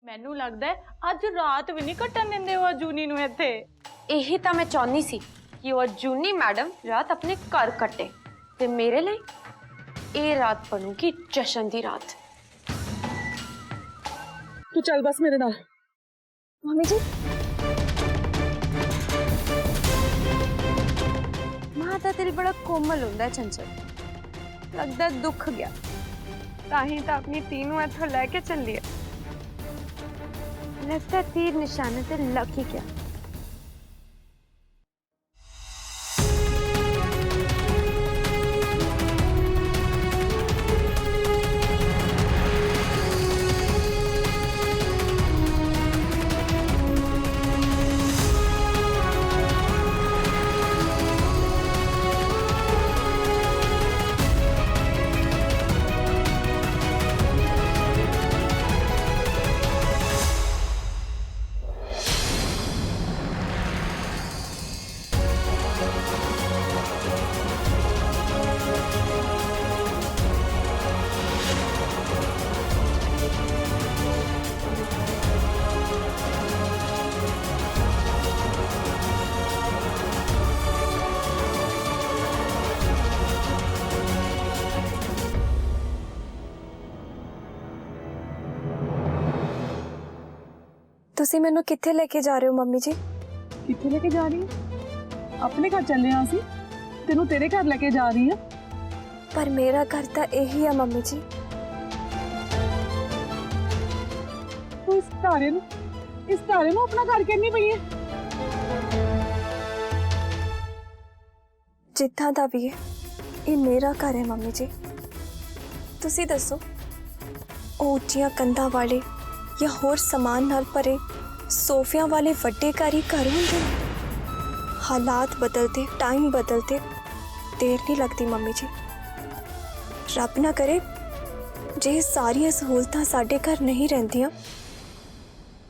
ਮੈਨੂੰ ਲੱਗਦਾ ਹੈ ਅੱਜ ਰਾਤ ਵੀ ਨਹੀਂ ਕੱਟਣ ਦਿੰਦੇ ਉਹ ਜੂਨੀ ਨੂੰ ਇੱਥੇ। ਇਹੀ ਤਾਂ ਮੈਂ ਚਾਹੁੰਦੀ ਸੀ ਕਿ ਉਹ ਜੂਨੀ मैडम रात अपने घर कटे ते मेरे लिए ये रात बनूगी जशन दी रात। तू चल बस मेरे नाल। मम्मी जी मां दा दिल बड़ा कोमल हुंदा है चंचल, लगदा दुख गया ताही तो अपनी तीनों इथों लेके चली है। लगता तीर निशाने ते लग ही गया। तुसी मैनू कित्थे लेके जा रहे हो मम्मी जी? कित्थे लेके जा रही है? अपने घर चले सी, तेनू तेरे घर लेके जा रही है। पर मेरा घर तो यही है मम्मी जी। तू इस तारे नू अपना घर कहनी पई है। जिद्दां दा भी है ये मेरा घर है मम्मी जी। तुसी दसो ऊंचियां कंधां वाले या होर समान नाल भरे सोफिया वाले वड्डे घर ही घर होंदे ने। हालात बदलते टाइम बदलते देर नहीं लगती मम्मी जी। रब ना करे जे सारिया सहूलतां साडे घर नहीं रहिंदियां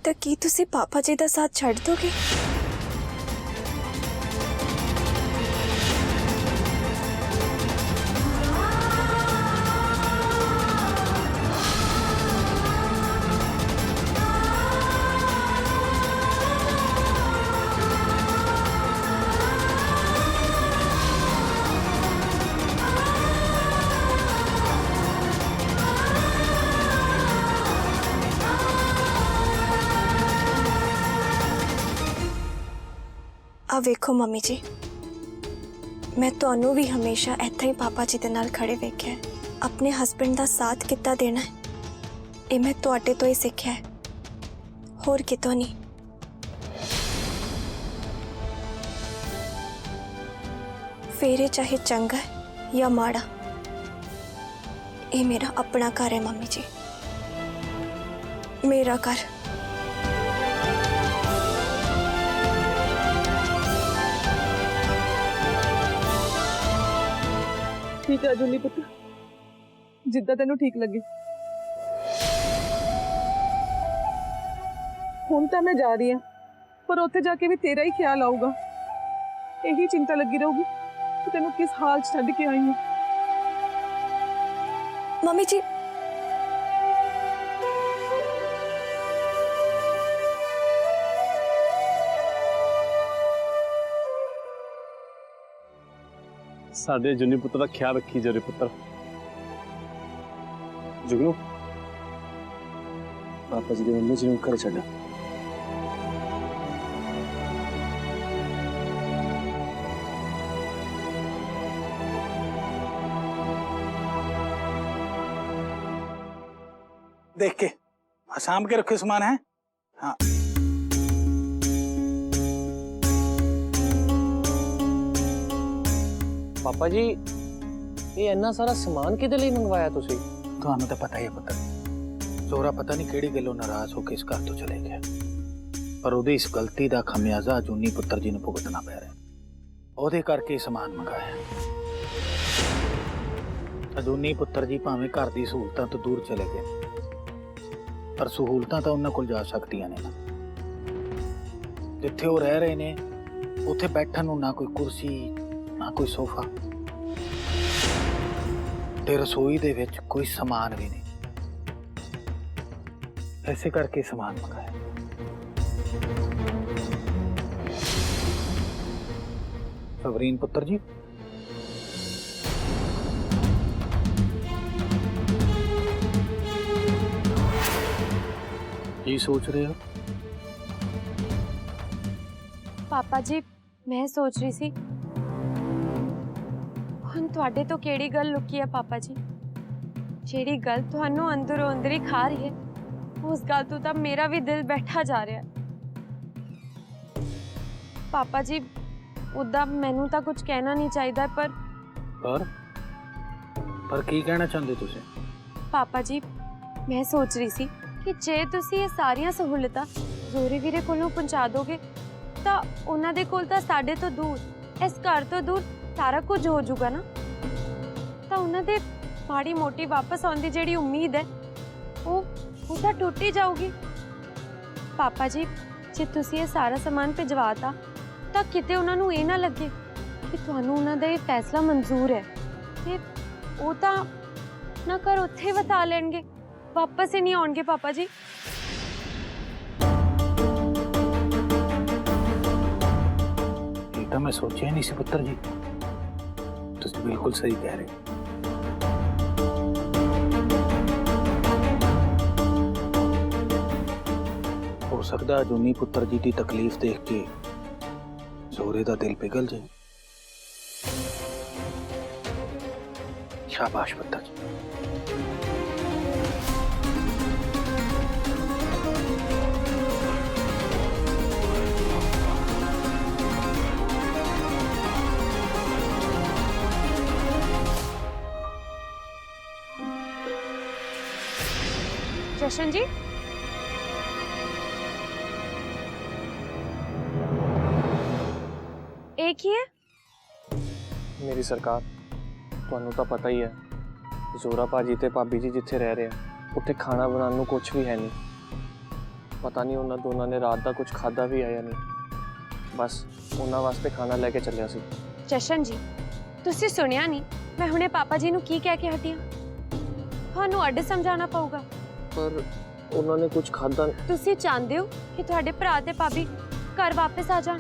तो की तुसी पापा जी दा साथ छड्ड दोगे? आ वेखो मम्मी जी, मैं तुहानू भी हमेशा ऐथा ही पापा जी दे नाल खड़े वेख्या है। अपने हस्बैंड दा साथ कित्ता देना है ये मैं तुहाडे तो ही सीखिया है, होर कितों नहीं। फेरे चाहे चंगा है या माड़ा, ये मेरा अपना घर है मम्मी जी, मेरा घर। ठीक है जूली पुत्र, जिद्दां तेनू ठीक लगे। हुण तां मैं जा रही हूं, पर उत्थे जाके भी तेरा ही ख्याल आऊगा। यही चिंता लगी रहूगी कि तेनू किस हाल च छड्ड के आई हूं। मम्मी जी साडे जुनी पुत्र का ख्याल रखी जरे पुत्र। जुगनू पापा जी के मम्मी जी ने घर छड्डा। देख के शाम के रखे सामान है। हाँ पापा जी ये इन्ना सारा सामान किदे लई मंगवाया तुसी? ਤੁਹਾਨੂੰ ਤਾਂ ਪਤਾ ਹੀ ਹੈ ਪੁੱਤਰ, ਜ਼ੋਰਾ ਪਤਾ ਨਹੀਂ ਕਿਹੜੀ ਗੱਲੋਂ ਨਾਰਾਜ਼ ਹੋ ਕੇ ਇਸ ਘਰ ਤੋਂ ਚਲੇ ਗਿਆ, ਪਰ ਉਹਦੀ ਇਸ ਗਲਤੀ ਦਾ ਖਮਿਆਜ਼ਾ ਜੂਨੀ ਪੁੱਤਰ ਜੀ ਨੂੰ ਭੁਗਤਣਾ ਪੈ ਰਿਹਾ। ਉਹਦੇ ਕਰਕੇ ਸਮਾਨ ਮੰਗਾਇਆ। ਜੂਨੀ ਪੁੱਤਰ ਜੀ ਭਾਵੇਂ ਘਰ ਦੀ ਸਹੂਲਤਾਂ ਤੋਂ ਦੂਰ ਚਲੇ ਗਏ, ਪਰ ਸਹੂਲਤਾਂ ਤਾਂ ਉਹਨਾਂ ਕੋਲ ਜਾ ਸਕਦੀਆਂ ਨੇ ਨਾ। ਜਿੱਥੇ ਉਹ ਰਹਿ ਰਹੇ ਨੇ ਉੱਥੇ ਬੈਠਣ ਨੂੰ ਨਾ ਕੋਈ ਕੁਰਸੀ ਨਾ ਕੋਈ ਸੋਫਾ ਤੇ ਰਸੋਈ ਦੇ ਵਿੱਚ ਕੋਈ ਸਮਾਨ ਵੀ ਨਹੀਂ। ऐसे करके सामान मंगाया। सवरीन पुत्र जी, ਕੀ सोच रहे हो? ਪਾਪਾ ਜੀ ਮੈਂ ਸੋਚ ਰਹੀ ਸੀ ਹੁਣ ਤੁਹਾਡੇ ਤੋਂ ਕਿਹੜੀ ਗੱਲ ਲੁਕੀ ਹੈ ਪਾਪਾ ਜੀ, ਜਿਹੜੀ ਗੱਲ ਤੁਹਾਨੂੰ ਅੰਦਰੋਂ ਅੰਦਰ ਹੀ ਖਾ ਰਹੀ ਹੈ, ਉਸ ਗੱਲ ਤੋਂ ਤਾਂ ਮੇਰਾ ਵੀ ਦਿਲ ਬੈਠਾ ਜਾ ਰਿਹਾ ਹੈ। ਪਾਪਾ ਜੀ ਉਦਾਂ ਮੈਨੂੰ ਤਾਂ ਕੁਝ ਕਹਿਣਾ ਨਹੀਂ ਚਾਹੀਦਾ, पर की कहना चाहते तुसे? ਪਾਪਾ ਜੀ ਮੈਂ ਸੋਚ ਰਹੀ ਸੀ ਕਿ ਜੇ ਤੁਸੀਂ ਇਹ ਸਾਰੀਆਂ ਸਹੂਲਤਾਂ ਜ਼ੋਰੀ ਵੀਰੇ ਕੋਲੋਂ ਪਹੁੰਚਾ ਦੋਗੇ ਤਾਂ ਉਹਨਾਂ ਦੇ ਕੋਲ ਤਾਂ ਸਾਡੇ ਤੋਂ ਦੂਰ, ਇਸ ਘਰ ਤੋਂ ਦੂਰ ਸਾਰਾ ਕੁਝ ਹੋ ਜਾਊਗਾ ਨਾ, ਤਾਂ ਉਹਨਾਂ ਦੇ ਮਾੜੀ ਮੋਟੀ ਵਾਪਸ ਆਉਣ ਦੀ ਜਿਹੜੀ ਉਮੀਦ ਹੈ ਉਹ ਤਾਂ ਟੁੱਟ ਹੀ ਜਾਊਗੀ। ਪਾਪਾ ਜੀ ਜੇ ਤੁਸੀਂ ਇਹ ਸਾਰਾ ਸਮਾਨ ਭਿਜਵਾਤਾ ਤਾਂ ਕਿਤੇ ਉਹਨਾਂ ਨੂੰ ਇਹ ਨਾ ਲੱਗੇ ਕਿ ਤੁਹਾਨੂੰ ਉਹਨਾਂ ਦਾ ਇਹ ਫੈਸਲਾ ਮਨਜ਼ੂਰ ਹੈ ਤੇ ਉਹ ਤਾਂ ਨਾ ਘਰ ਉੱਥੇ ਹੀ ਵਤਾ ਲੈਣਗੇ, ਵਾਪਸ ਹੀ ਨਹੀਂ ਆਉਣਗੇ। ਪਾਪਾ ਜੀ ये तो मैं सोचा ही नहीं सी पुत्र जी, तुम बिल्कुल सही कह रहे हो सकता है जूनी पुत्र जी की तकलीफ देख के जोरे का दिल पिघल जाए। शाबाश पुत्र जी। जशन जी एक ही है। ਮੇਰੀ ਸਰਕਾਰ, ਤੁਹਾਨੂੰ ਤਾਂ ਪਤਾ ਹੀ ਹੈ ਜ਼ੋਰਾ ਭਾਜੀ ਤੇ ਭਾਬੀ ਜੀ ਜਿੱਥੇ ਰਹਿ ਰਹੇ ਆ ਉੱਥੇ ਖਾਣਾ ਬਣਾਉਣ ਨੂੰ ਕੁਝ ਵੀ ਹੈ ਨਹੀਂ। ਪਤਾ ਨਹੀਂ ਉਹਨਾਂ ਦੋਨਾਂ ਨੇ ਰਾਤ ਦਾ ਕੁਝ ਖਾਦਾ ਵੀ ਆ ਜਾਂ ਨਹੀਂ, ਬਸ ਉਹਨਾਂ ਵਾਸਤੇ ਖਾਣਾ ਲੈ ਕੇ ਚੱਲਿਆ ਸੀ। ਜਸ਼ਨ ਜੀ ਤੁਸੀਂ ਸੁਣਿਆ ਨਹੀਂ ਮੈਂ ਹੁਣੇ ਪਾਪਾ ਜੀ ਨੂੰ ਕੀ ਕਹਿ ਕੇ ਹਟੀ ਹਾਂ? ਤੁਹਾਨੂੰ ਅੱਡ ਸਮਝਾਉਣਾ ਪਊਗਾ। ਪਰ ਉਹਨਾਂ ਨੇ ਕੁਝ ਖਾਦਾ। ਤੁਸੀਂ ਚਾਹੁੰਦੇ ਹੋ ਕਿ ਤੁਹਾਡੇ ਭਰਾ ਤੇ ਭਾਬੀ ਘਰ ਵਾਪਸ ਆ ਜਾਣ,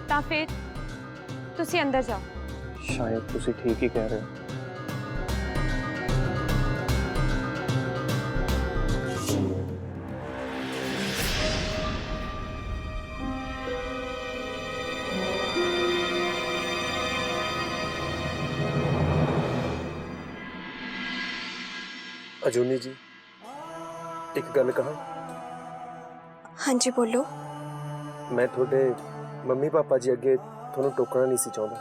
ਤਾਂ ਫਿਰ ਤੁਸੀਂ ਅੰਦਰ ਜਾਓ। ਸ਼ਾਇਦ ਤੁਸੀਂ ਠੀਕ ਹੀ ਕਹਿ ਰਹੇ ਹੋ। अजूनी जी एक गल कहा, हाँ जी बोलो। मैं थोड़े मम्मी पापा जी अगे थोड़ा टोकना नहीं सी चाहता।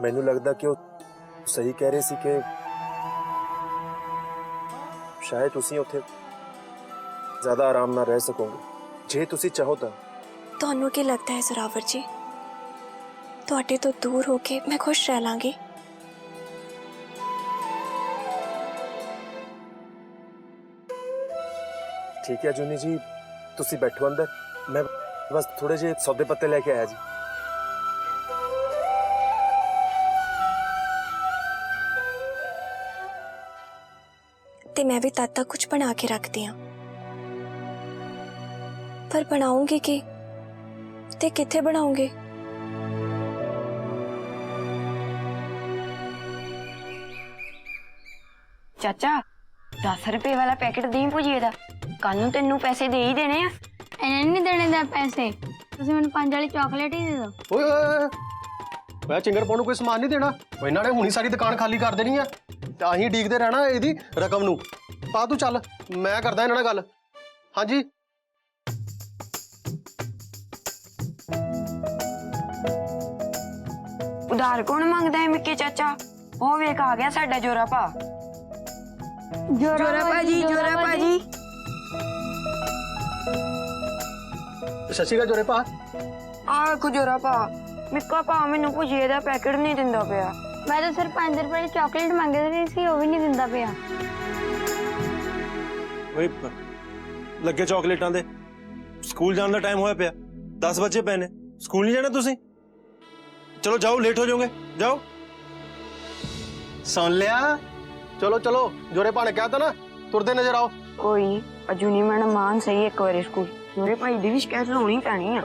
मैनू लगता कि वो सही कह रहे सी कि शायद तुसी उत्थे ज्यादा आराम ना रह सकोगे जे तुसी चाहो तो। ਤੁਹਾਨੂੰ ਕੀ ਲੱਗਦਾ ਹੈ ਜ਼ੋਰਾਵਰ ਜੀ, ਤੁਹਾਡੇ ਤੋਂ ਦੂਰ ਹੋ ਕੇ ਮੈਂ ਖੁਸ਼ ਰਹਿ ਲਾਂਗੀ? ठीक है अजूनी जी, तुसी बैठो अंदर, मैं बस थोड़े जे सौदे पत्ते लेके आया जी। ਤੇ ਮੈਂ ਵੀ ਤਦ ਤੱਕ ਕੁਝ ਬਣਾ ਕੇ ਰੱਖਦੀ ਹਾਂ, ਪਰ ਬਣਾਉਂਗੀ ਕੀ ਤੇ ਕਿੱਥੇ ਬਣਾਉਂਗੇ? ਚਾਚਾ 10 ਰੁਪਏ ਵਾਲਾ ਪੈਕੇਟ ਦੇਈ ਭੁਜੀਏ ਦਾ, ਕੱਲ ਨੂੰ ਤੈਨੂੰ ਪੈਸੇ ਦੇ ਹੀ ਦੇਣੇ ਆ। ਇਹਨੇ ਨਹੀਂ ਦੇਣੇ ਦਾ ਪੈਸੇ, ਤੁਸੀਂ ਮੈਨੂੰ 5 ਵਾਲੀ ਚਾਕਲੇਟ ਹੀ ਦੇ ਦਿਓ। ਓਏ ਓਏ ਮੈਂ ਚਿੰਗਰ ਪਾਉਣ ਨੂੰ ਕੋਈ ਸਮਾਨ ਨਹੀਂ ਦੇਣਾ, ਇਹਨਾਂ ਨੇ ਹੁਣੀ ਸਾਰੀ ਦੁਕਾਨ ਖਾਲੀ ਕਰ ਦੇਣੀ ਆ ਤੇ ਅਸੀਂ ਡੀਕਦੇ ਰਹਿਣਾ ਇਹਦੀ ਰਕਮ ਨੂੰ। ਪਾ ਤੂੰ ਚੱਲ, ਮੈਂ ਕਰਦਾ ਇਹਨਾਂ ਨਾਲ ਗੱਲ। ਹਾਂਜੀ ਉਧਾਰ ਕੌਣ ਮੰਗਦਾ ਹੈ ਮਿੱਕੇ ਚਾਚਾ? ਉਹ ਵੇਖ ਆ ਗਿਆ ਸਾਡਾ ਜੋਰਾ ਭਾ। ਜੋਰਾ ਭਾਜੀ, ਜੋਰਾ ਭਾਜੀ। ਸਤਿ ਸ਼੍ਰੀ ਅਕਾਲ ਜੋਰੇ ਭਾ। ਆ ਵੇਖੋ ਜੋਰਾ ਭਾ, ਮਿੱਕਾ ਭਾ ਮੈਨੂੰ ਭੁਜੀਏ ਦਾ ਪੈਕੇਟ ਨਹੀਂ ਦਿੰਦਾ ਪਿਆ। ਮੈਂ ਤਾਂ ਸਿਰਫ 5 ਰੁਪਏ ਦੀ ਚਾਕਲੇਟ ਮੰਗ ਰਹੀ ਸੀ, ਉਹ ਵੀ ਨਹੀਂ ਦਿੰਦਾ ਪਿਆ। ਓਏ ਲੱਗੇ ਚਾਕਲੇਟਾਂ ਦੇ, ਸਕੂਲ ਜਾਣ ਦਾ ਟਾਈਮ ਹੋਇਆ ਪਿਆ, 10 ਵਜੇ ਪਏ ਨੇ। ਸਕੂਲ ਨਹੀਂ ਜਾਣਾ ਤੁਸੀਂ? ਚਲੋ ਜਾਓ, ਲੇਟ ਹੋ ਜਾਓਗੇ, ਜਾਓ। ਸੁਣ ਲਿਆ? ਚਲੋ ਚਲੋ, ਜੋਰੇ ਭਾ ਨੇ ਕਹਿਤਾ ਨਾ ਤੁਰਦੇ ਨਜ਼ਰ ਆਓ। ਕੋਈ ਨਹੀਂ, ਅਜੂਨੀ ਮੈਡਮ ਮਾਨ ਸਹੀ ਇੱਕ ਵਾਰੀ ਸਕੂਲ। ਮੇਰੇ ਭਾਈ ਦੀ ਵੀ ਸ਼ਿਕਾਇਤ ਲਾਉਣੀ ਪੈਣੀ ਆ।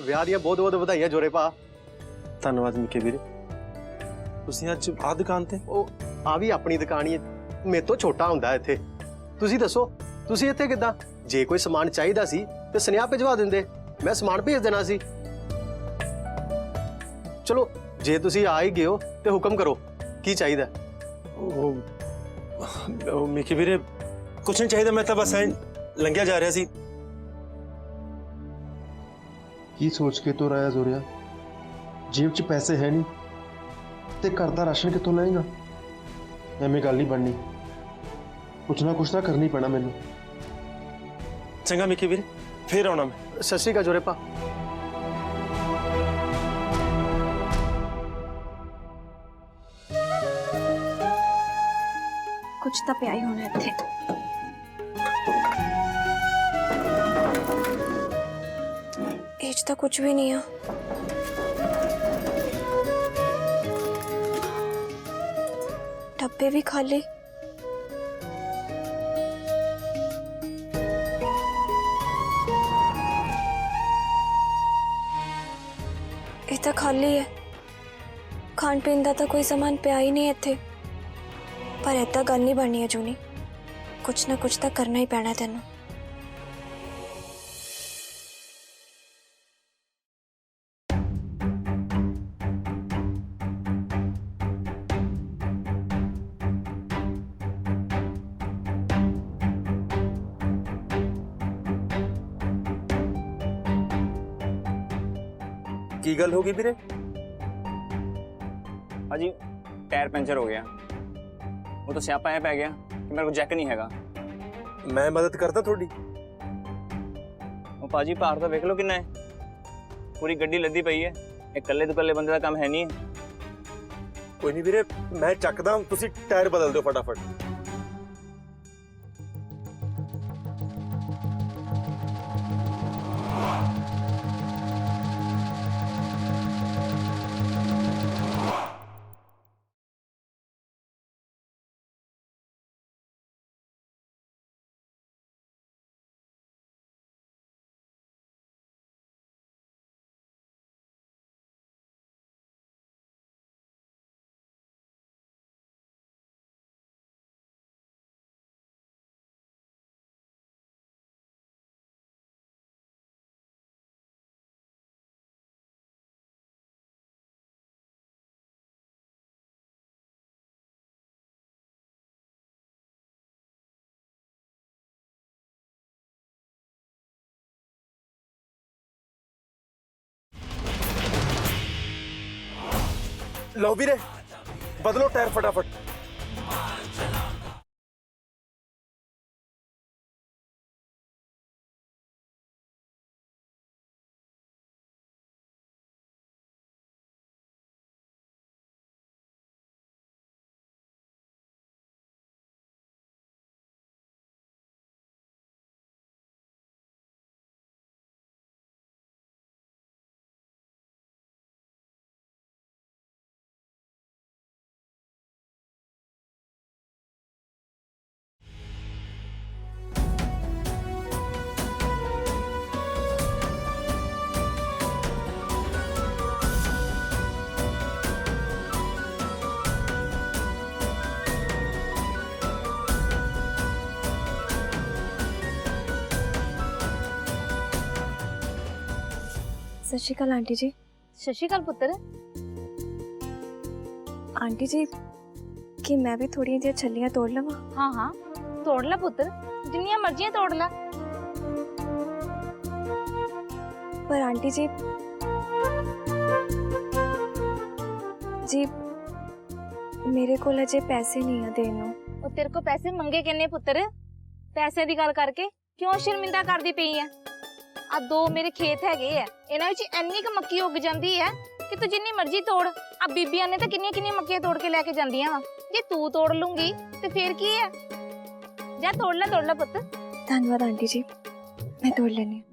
ਵਿਆਹ ਦੀਆਂ ਬਹੁਤ ਬਹੁਤ ਵਧਾਈਆਂ ਜੋਰੇ ਭਾ। ਧੰਨਵਾਦ ਮਿੱਕੇ ਵੀਰੇ। ਤੁਸੀਂ ਅੱਜ ਆ ਦੁਕਾਨ ਤੇ? ਉਹ ਆ ਵੀ ਆਪਣੀ ਦੁਕਾਨ ਹੀ ਹੈ, ਮੇਰੇ ਤੋਂ ਛੋਟਾ ਹੁੰਦਾ ਇੱਥੇ। ਤੁਸੀਂ ਦੱਸੋ ਤੁਸੀਂ ਇੱਥੇ ਕਿੱਦਾਂ? ਜੇ ਕੋਈ ਸਮਾਨ ਚਾਹੀਦਾ ਸੀ ਤੇ ਸੁਨੇਹਾ ਭਿਜਵਾ ਦਿੰਦੇ, ਮੈਂ ਸਮਾਨ ਭੇਜ ਦੇਣਾ ਸੀ। ਚਲੋ ਜੇ ਤੁਸੀਂ ਆ ਹੀ ਗਏ ਹੋ ਤੇ ਹੁਕਮ ਕਰੋ, ਕੀ ਚਾਹੀਦਾ? ਉਹ ਮਿੱਕੇ ਵੀਰੇ ਕੁਛ ਨਹੀਂ ਚਾਹੀਦਾ, ਮੈਂ ਤਾਂ ਬਸ ਐਂ ਲੰਘਿਆ ਜਾ ਰਿਹਾ ਸੀ। ਕੀ ਸੋਚ ਕੇ ਤੋ ਰਾਇਆ ਜ਼ੋਰਿਆ? ਜੇਬ 'ਚ ਪੈਸੇ ਹੈ ਨਹੀਂ ਤੇ ਘਰ ਦਾ ਰਾਸ਼ਨ ਕਿੱਥੋਂ ਲਾਏਗਾ? ਐਵੇਂ ਗੱਲ ਨਹੀਂ ਬਣਨੀ, ਕੁਛ ਨਾ ਕੁਛ ਤਾਂ ਕਰਨੀ ਪੈਣਾ ਮੈਨੂੰ। ਚੰਗਾ ਮਿੱਕੇ ਵੀਰੇ, ਫੇਰ ਆਉਣਾ ਮੈਂ। ਸਤਿ ਸ਼੍ਰੀ ਅਕਾਲ ਜੋਰੇ ਭਾ। ਕੁਝ ਤਾਂ ਪਿਆ ਹੀ ਹੋਣਾ ਇੱਥੇ। ਇਹ 'ਚ ਤਾਂ ਕੁਝ ਵੀ ਨਹੀਂ ਆ। ਡੱਬੇ ਵੀ ਖਾਲੀ। ਇਹ ਤਾਂ ਖਾਲੀ ਹੈ। ਖਾਣ ਪੀਣ ਦਾ ਤਾਂ ਕੋਈ ਸਾਮਾਨ ਪਿਆ ਹੀ ਨਹੀਂ ਇੱਥੇ। ਪਰ ਏਦਾਂ ਗੱਲ ਨਹੀਂ ਬਣਨੀ ਹੈ ਜੂਨੀ, ਕੁਛ ਨਾ ਕੁਛ ਤਾਂ ਕਰਨਾ ਹੀ ਪੈਣਾ ਤੈਨੂੰ। ਕੀ ਗੱਲ ਹੋ ਗਈ ਵੀਰੇ? भाजी टायर पंचर हो गया, वो तो स्यापा है पै गया कि मेरे को जैक नहीं हैगा। मैं मदद करता थोड़ी। वो भाजी भार तो देख लो कितना है, पूरी गड्डी लदी पई है। एक कल्ले तो कल्ले बंदे का काम है नहीं है। कोई नहीं वीरे, मैं चकदा हूं, तुसी टायर बदल दो फटाफट। लो वीरे, बदलो टायर फटाफट। सत श्री अकाल आंटी जी। ਸਤਿ ਸ਼੍ਰੀ ਅਕਾਲ ਪੁੱਤਰ। आंटी जी कि मैं भी थोड़ी जी छलियां तोड़ लवा? हाँ हाँ तोड़ ला पुत्तर, जिन्नियां मर्जियां तोड़ ला। पर आंटी जी जी मेरे को अजे पैसे नहीं है देने नूं। ਉਹ ਤੇਰੇ ਕੋ ਪੈਸੇ ਮੰਗੇ ਕਿੰਨੇ ਪੁੱਤਰ? ਪੈਸੇ ਦੀ ਗੱਲ ਕਰਕੇ ਕਿਉਂ ਸ਼ਰਮਿੰਦਾ ਕਰਦੀ ਪਈ ਆ? ਆ ਦੋ ਮੇਰੇ ਖੇਤ ਹੈਗੇ ਆ, ਇਹਨਾਂ ਵਿੱਚ ਇੰਨੀ ਕੁ ਮੱਕੀ ਉੱਗ ਜਾਂਦੀ ਹੈ ਕਿ ਤੂੰ ਜਿੰਨੀ ਮਰਜ਼ੀ ਤੋੜ। ਆ ਬੀਬੀਆਂ ਨੇ ਤਾਂ ਕਿੰਨੀਆਂ ਕਿੰਨੀਆਂ ਮੱਕੀਆਂ ਤੋੜ ਕੇ ਲੈ ਕੇ ਜਾਂਦੀਆਂ ਵਾ। ਜੇ ਤੂੰ ਤੋੜ ਲੂੰਗੀ ਤੇ ਫੇਰ ਕੀ ਹੈ? ਜਾ ਤੋੜ ਲੈ ਪੁੱਤ। धन्यवाद आंटी जी, मैं तोड़ लेनी हूँ।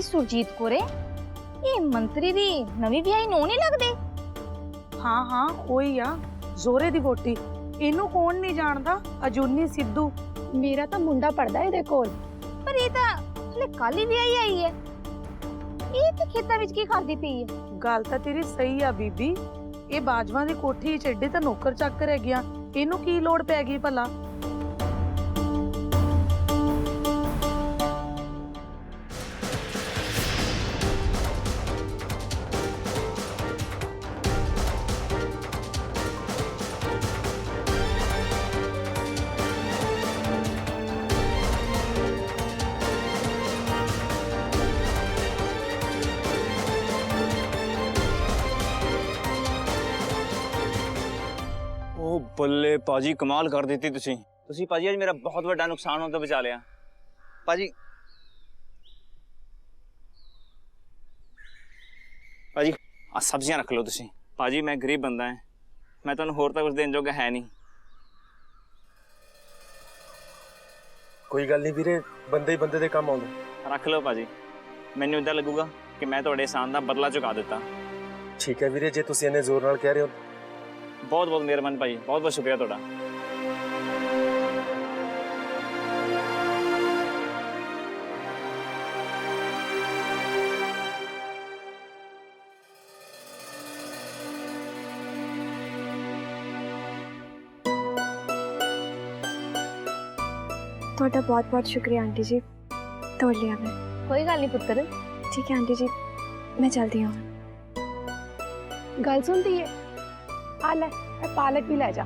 सुरजीत कोरे ये मंत्री दी नवी ब्याही नूं नहीं लगदे? हाँ हाँ ओही आ जोरे दी वोटी। इनू कौन नहीं जानदा? अजूनी सिद्धू। मेरा तो मुंडा पड़दा इहदे कोल। पर ये तां हले कल ही ब्याही आई है। ये ते खेतां विच की करदी पई है? गल तां तेरी सही आ बीबी। ये बाजवां दी कोठी च एडे तां नौकर चाकर है गया। इनू की लोड़ पै गई भला? ਉਹ ਬੱਲੇ ਭਾਜੀ ਕਮਾਲ ਕਰ ਦਿੱਤੀ ਤੁਸੀਂ ਭਾਜੀ ਅੱਜ ਮੇਰਾ ਬਹੁਤ ਵੱਡਾ ਨੁਕਸਾਨ ਹੋਣ ਤੋਂ ਬਚਾ ਲਿਆ ਭਾਜੀ ਆ ਸਬਜ਼ੀਆਂ ਰੱਖ ਲਓ ਤੁਸੀਂ ਭਾਜੀ ਮੈਂ ਗਰੀਬ ਬੰਦਾ ਹਾਂ ਮੈਂ ਤੁਹਾਨੂੰ ਹੋਰ ਤਾਂ ਕੁਝ ਦੇਣ ਜੋਗਾ ਹੈ ਨਹੀਂ ਕੋਈ ਗੱਲ ਨਹੀਂ ਵੀਰੇ ਬੰਦੇ ਹੀ ਬੰਦੇ ਦੇ ਕੰਮ ਆਉਂਦੇ ਰੱਖ ਲਓ ਭਾਜੀ ਮੈਨੂੰ ਇਦਾਂ ਲੱਗੂਗਾ ਕਿ ਮੈਂ ਤੁਹਾਡੇ ਇਹਸਾਨ ਦਾ ਬਦਲਾ ਚੁਕਾ ਦਿੱਤਾ ਠੀਕ ਹੈ ਵੀਰੇ ਜੇ ਤੁਸੀਂ ਇੰਨੇ ਜ਼ੋਰ ਨਾਲ ਕਹਿ ਰਹੇ ਹੋ बहुत बहुत मेहरबानी भाई बहुत बहुत शुक्रिया थोड़ा ਤੁਹਾਡਾ बहुत बहुत शुक्रिया आंटी जी। तोड़ लिया मैं। कोई गल नहीं पुत्र। ठीक है आंटी जी मैं चलती हूँ। गल सुनती है आ ले पालक भी ले जा।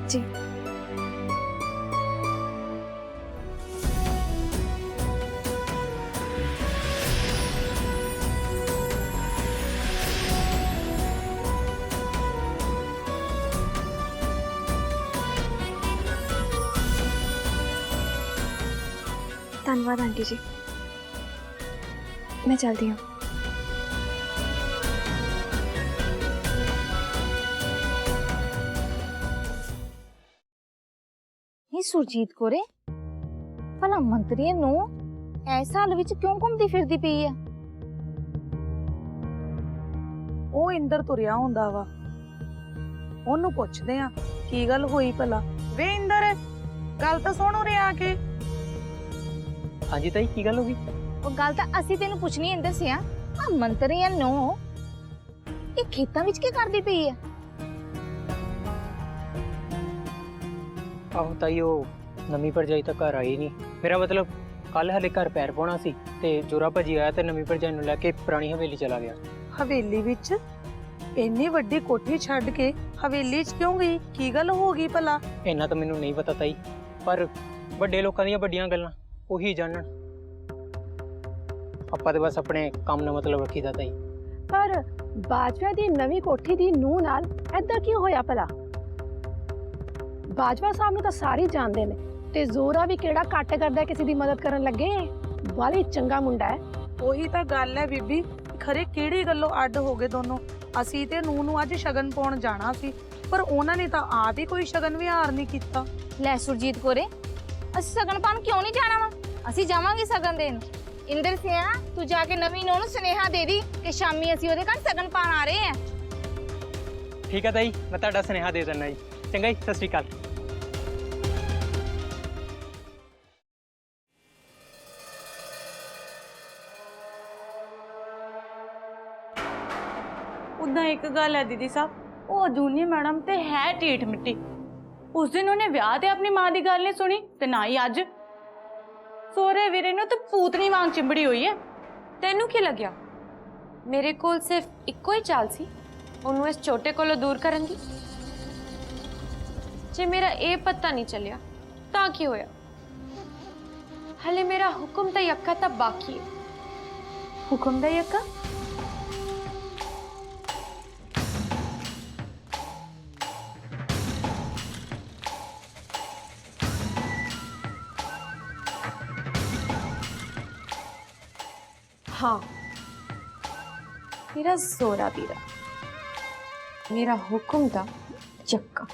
जी धन्यवाद आंटी जी मैं चलती हूँ। सुरजीत कोरे भला मंत्री नूं इस हाल विच क्यों घूमदी फिरदी पई है? ਉਹ ਇੰਦਰ ਤੁਰਿਆ ਹੁੰਦਾ ਵਾ ਉਹਨੂੰ ਪੁੱਛਦੇ ਆ ਕੀ ਗੱਲ ਹੋਈ ਭਲਾ। ਵੇ ਇੰਦਰ ਗੱਲ ਤਾਂ ਸੁਣ ਉਰੇ ਆ ਕੇ। ਹਾਂਜੀ ਤਾਈ ਕੀ ਗੱਲ ਹੋ ਗਈ? ਉਹ ਗੱਲ ਤਾਂ ਅਸੀਂ ਤੈਨੂੰ ਪੁੱਛਣੀ ਇੰਦਰ ਸਿਆ ਆ ਮੰਤਰੀ ਨੂੰ ਇਹ ਖੇਤਾਂ ਵਿੱਚ ਕੀ ਕਰਦੀ ਪਈ ਹੈ? ਆਹੋ ਤਾਈ ਉਹ ਨਵੀਂ ਭਰਜਾਈ ਤਾਂ ਘਰ ਆਈ ਨਹੀਂ। ਮੇਰਾ ਮਤਲਬ ਕੱਲ ਹਲੇ ਘਰ ਪੈਰ ਪਾਉਣਾ ਸੀ ਤੇ ਜੋਰਾ ਭਾਜੀ ਆਇਆ ਤੇ ਨਵੀਂ ਭਰਜਾਈ ਨੂੰ ਲੈ ਕੇ ਪੁਰਾਣੀ ਹਵੇਲੀ ਚਲਾ ਗਿਆ। ਹਵੇਲੀ ਵਿੱਚ ਇੰਨੀ ਵੱਡੀ ਕੋਠੀ ਛੱਡ ਕੇ ਹਵੇਲੀ 'ਚ ਕਿਉਂ ਗਈ? ਕੀ ਗੱਲ ਹੋ ਗਈ ਭਲਾ? ਇੰਨਾ ਤਾਂ ਮੈਨੂੰ ਨਹੀਂ ਪਤਾ ਤਾਈ ਪਰ ਵੱਡੇ ਲੋਕਾਂ ਦੀਆਂ ਵੱਡੀਆਂ ਗੱਲਾਂ ਉਹੀ ਜਾਣਨ। ਆਪਾਂ ਤੇ ਬਸ ਆਪਣੇ ਕੰਮ ਨਾਲ ਮਤਲਬ ਰੱਖੀਦਾ ਤਾਈ। ਪਰ ਬਾਜਵਾ ਦੀ ਨਵੀਂ ਕੋਠੀ ਦੀ ਨੂੰਹ ਨਾਲ ਏਦਾਂ ਕਿਉਂ ਹੋਇਆ ਭਲਾ? ਬਾਜਵਾ ਸਾਹਿਬ ਨੂੰ ਤਾਂ ਸਾਰੇ ਜਾਣਦੇ ਨੇ ਤੇ ਜ਼ੋਰਾ ਵੀ ਕਿਹੜਾ ਘੱਟ ਕਰਦਾ ਕਿਸੇ ਦੀ ਮਦਦ ਕਰਨ ਲੱਗੇ। ਬਾਲੀ ਚੰਗਾ ਮੁੰਡਾ ਹੈ। ਉਹੀ ਤਾਂ ਗੱਲ ਹੈ ਬੀਬੀ ਖਰੇ ਕਿਹੜੀ ਗੱਲੋਂ ਅੱਡ ਹੋ ਗਏ ਦੋਨੋਂ। ਅਸੀਂ ਤੇ ਨੂੰਹ ਨੂੰ ਅੱਜ ਸ਼ਗਨ ਪਾਉਣ ਜਾਣਾ ਸੀ ਪਰ ਉਹਨਾਂ ਨੇ ਤਾਂ ਆਪ ਹੀ ਕੋਈ ਸ਼ਗਨ ਵਿਹਾਰ ਨਹੀਂ ਕੀਤਾ। ਲੈ ਸੁਰਜੀਤ ਕੋਰੇ ਅਸੀਂ ਸ਼ਗਨ ਪਾਉਣ ਕਿਉਂ ਨਹੀਂ ਜਾਣਾ ਵਾ? ਅਸੀਂ ਜਾਵਾਂਗੇ ਸ਼ਗਨ ਦੇਣ। ਇੰਦਰ ਸਿਆ ਤੂੰ ਜਾ ਕੇ ਨਵੀਂ ਨੂੰਹ ਨੂੰ ਸੁਨੇਹਾ ਦੇ ਦੀ ਕਿ ਸ਼ਾਮੀ ਅਸੀਂ ਉਹਦੇ ਘਰ ਸ਼ਗਨ ਪਾਉਣ ਆ ਰਹੇ ਹਾਂ। ਠੀਕ ਹੈ ਤਾਈ ਮੈਂ ਤੁਹਾਡਾ ਸੁਨੇਹਾ ਦੇ ਦਿੰਦਾ ਜੀ। ਚੰਗਾ ਜੀ ਸਤਿ ਸ਼੍ਰੀ ਅਕਾਲ। उदा एक गल है दीदी साहब वो जूनी मैडम ते है ढीठ मिट्टी। उस दिन उन्हें ब्याह ते अपनी मां की गल नहीं सुनी ते ना ही अज सोहरे वीरे नूं ते पूतनी वांग चिंबड़ी हुई है। तेनू की लग्या मेरे कोल सिर्फ इक्को ही चाल सी उन्होंने इस छोटे कोलों दूर करन दी। जे मेरा ये पता नहीं चलिया तां की होया? हले मेरा हुक्म दा यक्का तां बाकी है। हुक्म दा यक्का? हाँ मेरा जोरा बीरा मेरा हुक्म दा यक्का।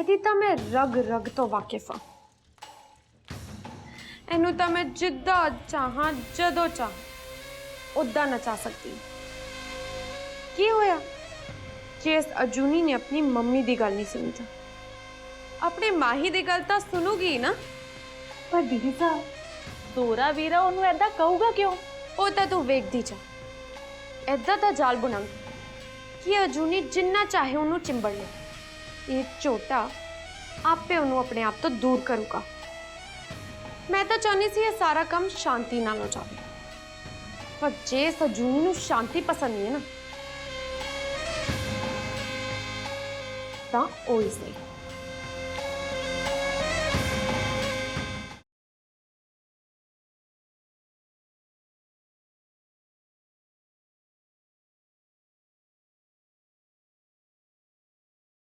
ਇਹਦੀ ਤਾਂ ਮੈਂ ਰਗ ਰਗ ਤੋਂ ਵਾਕਿਫ ਹਾਂ। ਇਹਨੂੰ ਤਾਂ ਮੈਂ ਜਿੱਦਾਂ ਚਾਹਾਂ ਜਦੋਂ ਚਾਹਾਂ ਉਦਾਂ ਨਚਾ ਸਕਦੀ। ਕੀ ਹੋਇਆ ਜੇ ਇਸ ਅਜੂਨੀ ਨੇ ਆਪਣੀ ਮੰਮੀ ਦੀ ਗੱਲ ਨਹੀਂ ਸੁਣੀ ਤਾਂ ਆਪਣੇ ਮਾਹੀ ਦੀ ਗੱਲ ਤਾਂ ਸੁਣੂਗੀ ਨਾ। ਪਰ ਦੀਦੀ ਸਾਹਿਬ ਜ਼ੋਰਾ ਵੀਰਾ ਉਹਨੂੰ ਐਦਾਂ ਕਹੂਗਾ ਕਿਉਂ? ਉਹ ਤਾਂ ਤੂੰ ਵੇਖਦੀ ਜਾ। ਐਦਾਂ ਤਾਂ ਜਾਲ ਬੁਣਾਂਗੀ ਕਿ ਅਜੂਨੀ ਜਿੰਨਾ ਚਾਹੇ ਉਹਨੂੰ ਚਿੰਬੜ ਲੈ। ਇਹ ਝੋਟਾ ਆਪੇ ਉਹਨੂੰ ਆਪਣੇ ਆਪ ਤੋਂ ਦੂਰ ਕਰੂਗਾ। ਮੈਂ ਤਾਂ ਚਾਹੁੰਦੀ ਸੀ ਇਹ ਸਾਰਾ ਕੰਮ ਸ਼ਾਂਤੀ ਨਾਲ ਹੋ ਜਾਵੇ, ਪਰ ਜੇ ਅਜੂਨੀ ਨੂੰ ਸ਼ਾਂਤੀ ਪਸੰਦ ਨਹੀਂ ਹੈ ਨਾ ਤਾਂ ਉਹ ਹੀ ਸਹੀ।